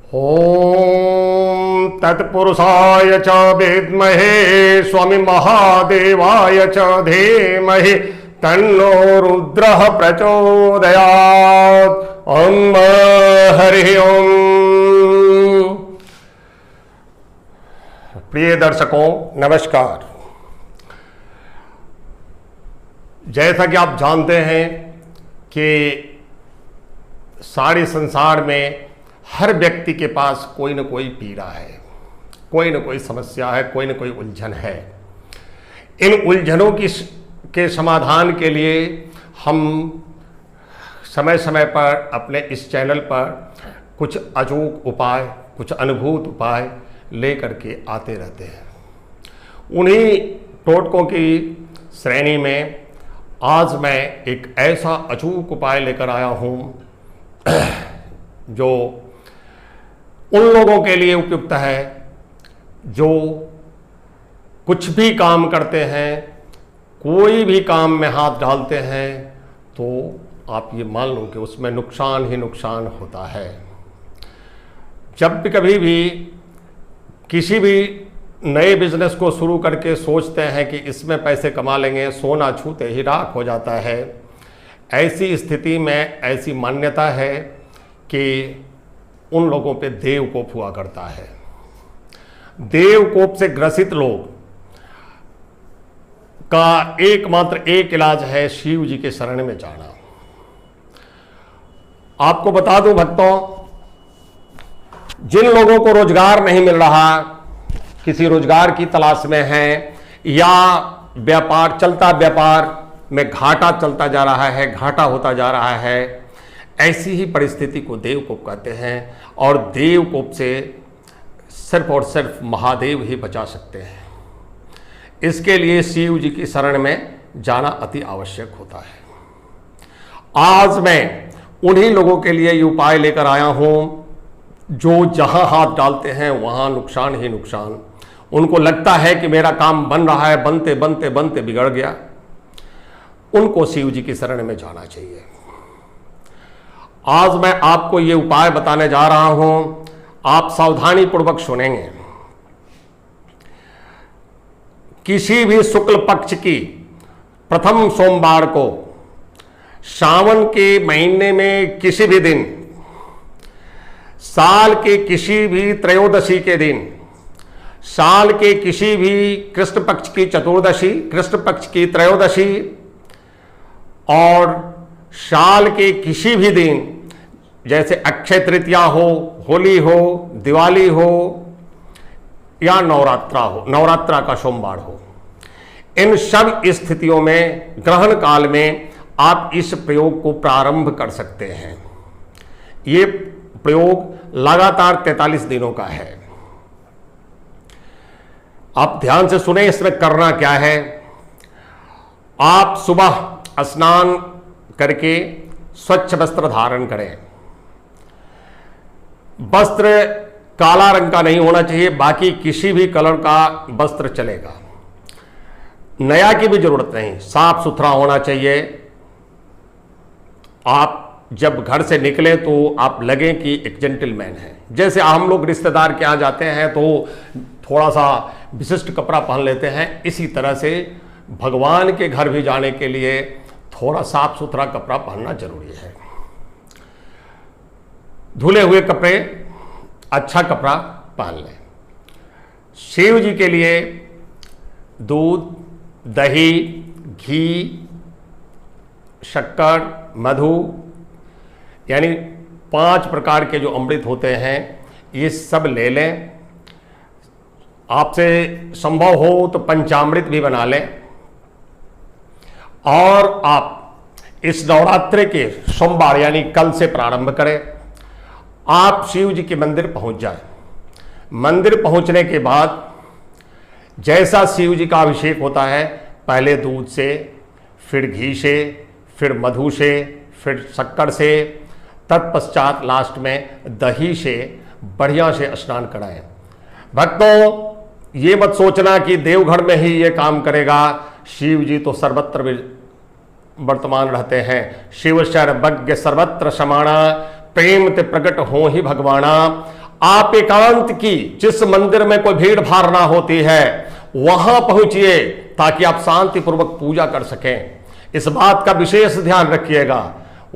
ओम तत्पुरुषाय च विद्महे स्वामी महादेवाय च धीमहि तन्नो रुद्रः प्रचोदयात्। ओम हरि ओम। प्रिय दर्शकों नमस्कार। जैसा कि आप जानते हैं कि सारे संसार में हर व्यक्ति के पास कोई न कोई पीड़ा है, कोई न कोई समस्या है, कोई न कोई उलझन है। इन उलझनों के समाधान के लिए हम समय समय पर अपने इस चैनल पर कुछ अचूक उपाय, कुछ अनुभूत उपाय लेकर के आते रहते हैं। उन्हीं टोटकों की श्रेणी में आज मैं एक ऐसा अचूक उपाय लेकर आया हूँ जो उन लोगों के लिए उपयुक्त है जो कुछ भी काम करते हैं, कोई भी काम में हाथ डालते हैं तो आप ये मान लो कि उसमें नुकसान ही नुकसान होता है। जब भी कभी भी किसी भी नए बिजनेस को शुरू करके सोचते हैं कि इसमें पैसे कमा लेंगे, सोना छूते ही राख हो जाता है। ऐसी स्थिति में ऐसी मान्यता है कि उन लोगों पे देवकोप हुआ करता है। देवकोप से ग्रसित लोग का एकमात्र एक इलाज है शिव जी के शरण में जाना। आपको बता दूं भक्तों, जिन लोगों को रोजगार नहीं मिल रहा, किसी रोजगार की तलाश में हैं या व्यापार में घाटा चलता जा रहा है, घाटा होता जा रहा है, ऐसी ही परिस्थिति को देवकोप कहते हैं। और देवकोप से सिर्फ और सिर्फ महादेव ही बचा सकते हैं। इसके लिए शिव जी की शरण में जाना अति आवश्यक होता है। आज मैं उन्हीं लोगों के लिए ये उपाय लेकर आया हूं जो जहां हाथ डालते हैं वहां नुकसान ही नुकसान। उनको लगता है कि मेरा काम बन रहा है, बनते बनते बनते बिगड़ गया। उनको शिव जी की शरण में जाना चाहिए। आज मैं आपको ये उपाय बताने जा रहा हूं, आप सावधानी पूर्वक सुनेंगे। किसी भी शुक्ल पक्ष की प्रथम सोमवार को, सावन के महीने में किसी भी दिन, साल के किसी भी त्रयोदशी के दिन, साल के किसी भी कृष्ण पक्ष की चतुर्दशी, कृष्ण पक्ष की त्रयोदशी और साल के किसी भी दिन जैसे अक्षय तृतीया हो, होली हो, दिवाली हो या नवरात्रा का सोमवार हो, इन सब स्थितियों में ग्रहण काल में आप इस प्रयोग को प्रारंभ कर सकते हैं। ये प्रयोग लगातार 43 दिनों का है। आप ध्यान से सुने, इसमें करना क्या है। आप सुबह स्नान करके स्वच्छ वस्त्र धारण करें। वस्त्र काला रंग का नहीं होना चाहिए, बाकी किसी भी कलर का वस्त्र चलेगा। नया की भी जरूरत नहीं, साफ सुथरा होना चाहिए। आप जब घर से निकले तो आप लगे कि एक जेंटलमैन है। जैसे हम लोग रिश्तेदार के यहाँ जाते हैं तो थोड़ा सा विशिष्ट कपड़ा पहन लेते हैं, इसी तरह से भगवान के घर भी जाने के लिए थोड़ा साफ सुथरा कपड़ा पहनना जरूरी है। धुले हुए कपड़े, अच्छा कपड़ा पहन लें। शिव जी के लिए दूध, दही, घी, शक्कर, मधु यानी 5 प्रकार के जो अमृत होते हैं ये सब ले लें। आपसे संभव हो तो पंचामृत भी बना लें। और आप इस नवरात्रि के सोमवार यानी कल से प्रारंभ करें। आप शिव जी के मंदिर पहुंच जाएं। मंदिर पहुंचने के बाद जैसा शिव जी का अभिषेक होता है, पहले दूध से, फिर घी से, फिर मधु से, फिर शक्कर से, तत्पश्चात लास्ट में दही से बढ़िया से स्नान कराएं। भक्तों, ये मत सोचना कि देवघर में ही ये काम करेगा। शिव जी तो सर्वत्र वर्तमान रहते हैं। शिव सर्वज्ञ सर्वत्र समाना, प्रेम ते प्रकट हो ही भगवाना। आप एकांत की, जिस मंदिर में कोई भीड़ भाड़ ना होती है, वहां पहुंचिए ताकि आप शांतिपूर्वक पूजा कर सकें। इस बात का विशेष ध्यान रखिएगा।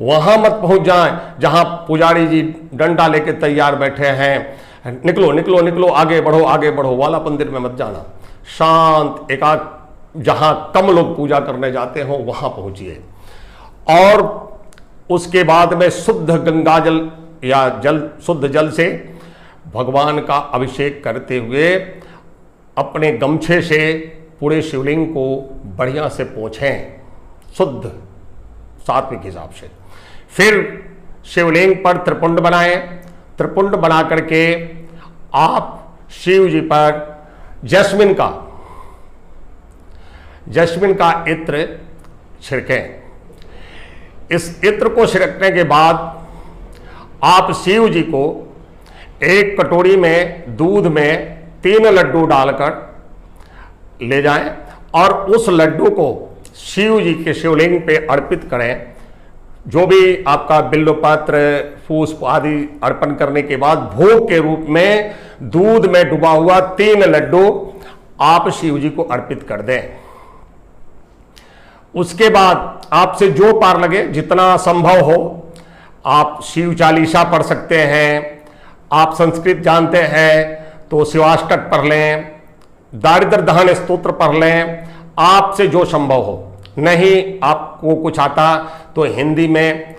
वहां मत पहुंच जाएं जहां पुजारी जी डंडा लेके तैयार बैठे हैं, निकलो निकलो निकलो, आगे बढ़ो वाला मंदिर में मत जाना। शांत एकांत जहां कम लोग पूजा करने जाते हो वहां पहुंचिए। और उसके बाद में शुद्ध गंगा जल या शुद्ध जल से भगवान का अभिषेक करते हुए अपने गमछे से पूरे शिवलिंग को बढ़िया से पोंछें, शुद्ध सात्विक हिसाब से। फिर शिवलिंग पर त्रिपुंड बनाएं। त्रिपुंड बना करके आप शिव जी पर जैस्मिन का इत्र छिड़कें। इस इत्र को छिड़कने के बाद आप शिव जी को एक कटोरी में दूध में 3 लड्डू डालकर ले जाएं और उस लड्डू को शिव जी के शिवलिंग पे अर्पित करें। जो भी आपका बिल्वपत्र पुष्प आदि अर्पण करने के बाद भोग के रूप में दूध में डुबा हुआ 3 लड्डू आप शिव जी को अर्पित कर दें। उसके बाद आपसे जो पार लगे, जितना संभव हो, आप शिव चालीसा पढ़ सकते हैं। आप संस्कृत जानते हैं तो शिवाष्टक पढ़ लें, दारिद्र दहन स्तोत्र पढ़ लें, आपसे जो संभव हो। नहीं आपको कुछ आता तो हिंदी में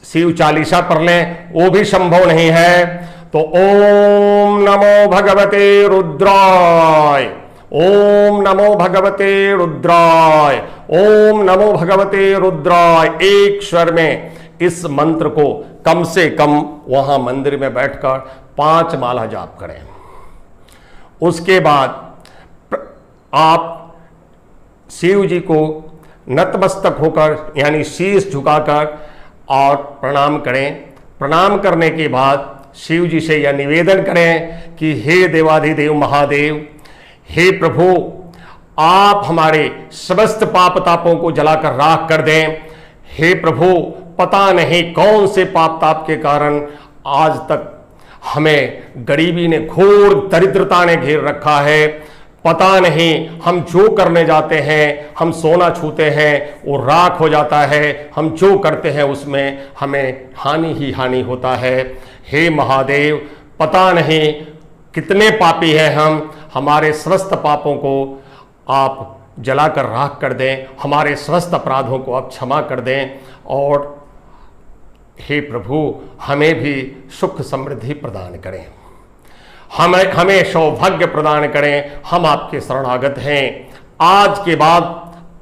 शिव चालीसा पढ़ लें, वो भी संभव नहीं है तो ओम नमो भगवते रुद्राय, ओम नमो भगवते रुद्राय, ओम नमो भगवते रुद्राय, एक स्वर में इस मंत्र को कम से कम वहां मंदिर में बैठकर 5 माला जाप करें। उसके बाद आप शिव जी को नतमस्तक होकर यानी शीश झुकाकर और प्रणाम करें। प्रणाम करने के बाद शिव जी से यह निवेदन करें कि हे देवाधिदेव महादेव, हे प्रभु, आप हमारे समस्त पाप तापों को जलाकर राख कर दें। हे प्रभु, पता नहीं कौन से पाप ताप के कारण आज तक हमें गरीबी ने, घोर दरिद्रता ने घेर रखा है। पता नहीं हम जो करने जाते हैं, हम सोना छूते हैं वो राख हो जाता है, हम जो करते हैं उसमें हमें हानि ही हानि होता है। हे महादेव, पता नहीं कितने पापी हैं हम, हमारे समस्त पापों को आप जलाकर राख कर दें, हमारे समस्त अपराधों को आप क्षमा कर दें और हे प्रभु हमें भी सुख समृद्धि प्रदान करें, हमें सौभाग्य प्रदान करें। हम आपके शरणागत हैं। आज के बाद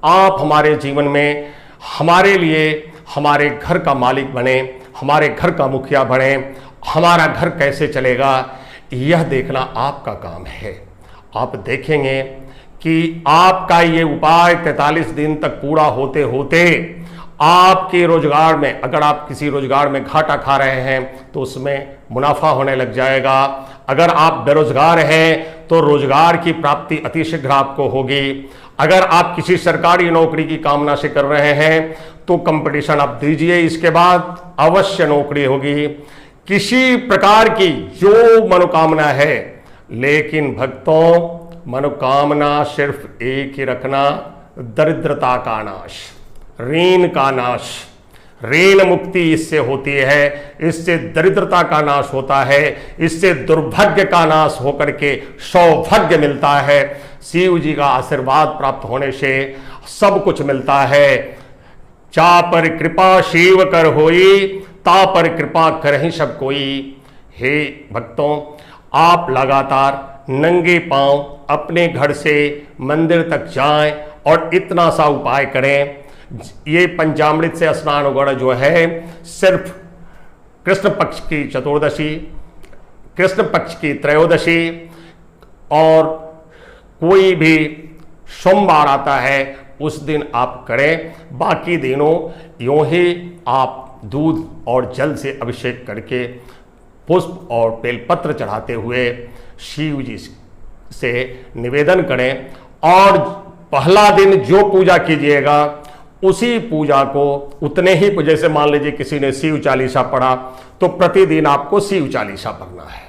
आप हमारे जीवन में हमारे लिए हमारे घर का मालिक बने, हमारे घर का मुखिया बने। हमारा घर कैसे चलेगा यह देखना आपका काम है। आप देखेंगे कि आपका ये उपाय 43 दिन तक पूरा होते होते आपके रोजगार में, अगर आप किसी रोजगार में घाटा खा रहे हैं तो उसमें मुनाफा होने लग जाएगा। अगर आप बेरोजगार हैं तो रोजगार की प्राप्ति अतिशीघ्र आपको होगी। अगर आप किसी सरकारी नौकरी की कामना से कर रहे हैं तो कंपटीशन आप दीजिए, इसके बाद अवश्य नौकरी होगी। किसी प्रकार की जो मनोकामना है, लेकिन भक्तों मनोकामना सिर्फ एक ही रखना, दरिद्रता का नाश, ऋण का नाश। ऋण मुक्ति इससे होती है, इससे दरिद्रता का नाश होता है, इससे दुर्भाग्य का नाश होकर के सौभाग्य मिलता है। शिव जी का आशीर्वाद प्राप्त होने से सब कुछ मिलता है। चा पर कृपा शिव कर होई, ता पर कृपा करहि सब कोई। हे भक्तों, आप लगातार नंगे पांव अपने घर से मंदिर तक जाएं और इतना सा उपाय करें। ये पंचामृत से स्नान वगैरह जो है सिर्फ कृष्ण पक्ष की चतुर्दशी, कृष्ण पक्ष की त्रयोदशी और कोई भी सोमवार आता है उस दिन आप करें। बाकी दिनों यूं ही आप दूध और जल से अभिषेक करके पुष्प और बेलपत्र चढ़ाते हुए शिव जी से निवेदन करें और पहला दिन जो पूजा कीजिएगा उसी पूजा को उतने ही, जैसे मान लीजिए किसी ने शिव चालीसा पढ़ा तो प्रतिदिन आपको शिव चालीसा पढ़ना है।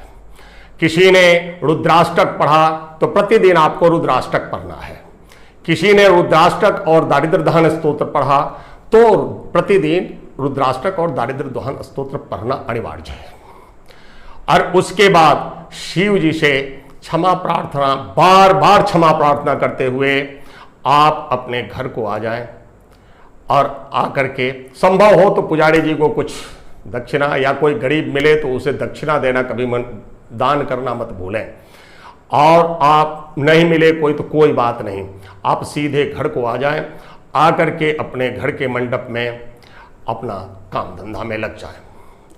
किसी ने रुद्राष्टक पढ़ा तो प्रतिदिन आपको रुद्राष्टक पढ़ना है। किसी ने रुद्राष्टक और दारिद्र्य दहन स्तोत्र पढ़ा तो प्रतिदिन रुद्राष्टक और दारिद्र्य दहन स्तोत्र पढ़ना अनिवार्य है। और उसके बाद शिव जी से क्षमा प्रार्थना, बार बार क्षमा प्रार्थना करते हुए आप अपने घर को आ जाएं और आकर के संभव हो तो पुजारी जी को कुछ दक्षिणा या कोई गरीब मिले तो उसे दक्षिणा देना कभी दान करना मत भूलें। और आप नहीं मिले कोई तो कोई बात नहीं, आप सीधे घर को आ जाएं, आकर के अपने घर के मंडप में अपना काम धंधा में लग जाएं।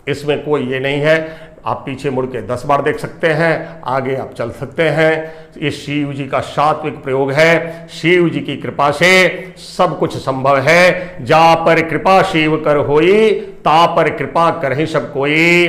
इसमें कोई ये नहीं है आप पीछे मुड़ के 10 बार देख सकते हैं, आगे आप चल सकते हैं। ये शिव जी का सात्विक प्रयोग है। शिव जी की कृपा से सब कुछ संभव है। जा पर कृपा शिव कर होई, ता पर कृपा करहि सब कोई।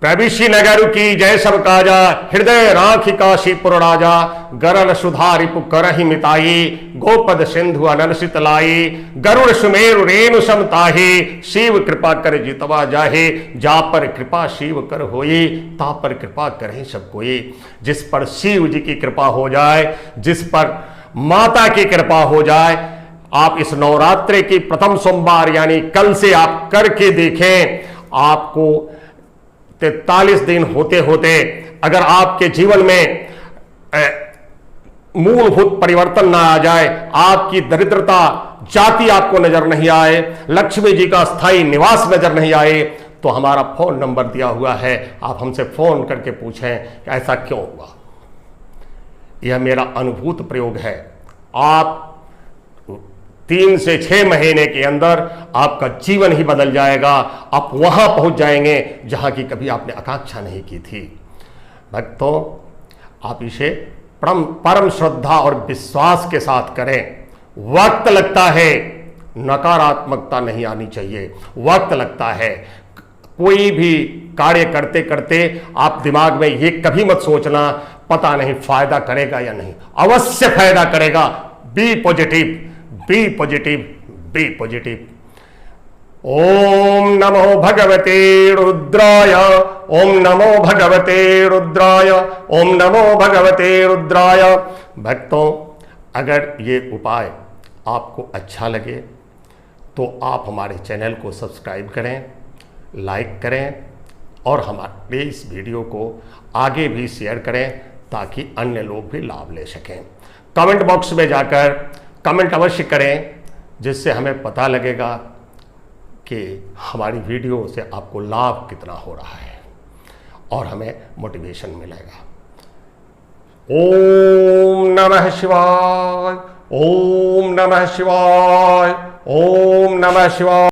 प्रविशि नगर की जय सब काजा, हृदय राखी काशीपुर राजा। गरल सुधारि पुकरहि मिताई, गोपद सिंधु अनल शीतलाई। गरुड़ सुमेरु रेणु समताहि, शिव कृपा कर जितवा जाहे। जा पर कृपा शिव कर होई, ता पर कृपा करहि सब कोई। जिस पर शिव जी की कृपा हो जाए, जिस पर माता की कृपा हो जाए, आप इस नवरात्रि की प्रथम सोमवार यानी कल से आप करके देखें। आपको 43 दिन होते होते अगर आपके जीवन में मूलभूत परिवर्तन ना आ जाए, आपकी दरिद्रता जाति आपको नजर नहीं आए, लक्ष्मी जी का स्थायी निवास नजर नहीं आए, तो हमारा फोन नंबर दिया हुआ है, आप हमसे फोन करके पूछें कि ऐसा क्यों हुआ। यह मेरा अनुभूत प्रयोग है। आप 3 से 6 महीने के अंदर आपका जीवन ही बदल जाएगा। आप वहां पहुंच जाएंगे जहां की कभी आपने आकांक्षा नहीं की थी। भक्तों, आप इसे परम श्रद्धा और विश्वास के साथ करें। वक्त लगता है, नकारात्मकता नहीं आनी चाहिए। वक्त लगता है। कोई भी कार्य करते करते आप दिमाग में ये कभी मत सोचना पता नहीं फायदा करेगा या नहीं। अवश्य फायदा करेगा। Be positive, be positive, be positive. ओम नमो भगवते रुद्राय, ओम नमो भगवते रुद्राय, ओम नमो भगवते रुद्राय। भक्तों, अगर ये उपाय आपको अच्छा लगे तो आप हमारे चैनल को सब्सक्राइब करें, लाइक करें और हमारे इस वीडियो को आगे भी शेयर करें ताकि अन्य लोग भी लाभ ले सकें। कमेंट बॉक्स में जाकर कमेंट अवश्य करें, जिससे हमें पता लगेगा कि हमारी वीडियो से आपको लाभ कितना हो रहा है और हमें मोटिवेशन मिलेगा। ओम नमः शिवाय, ओम नमः शिवाय, ओम नमः शिवाय।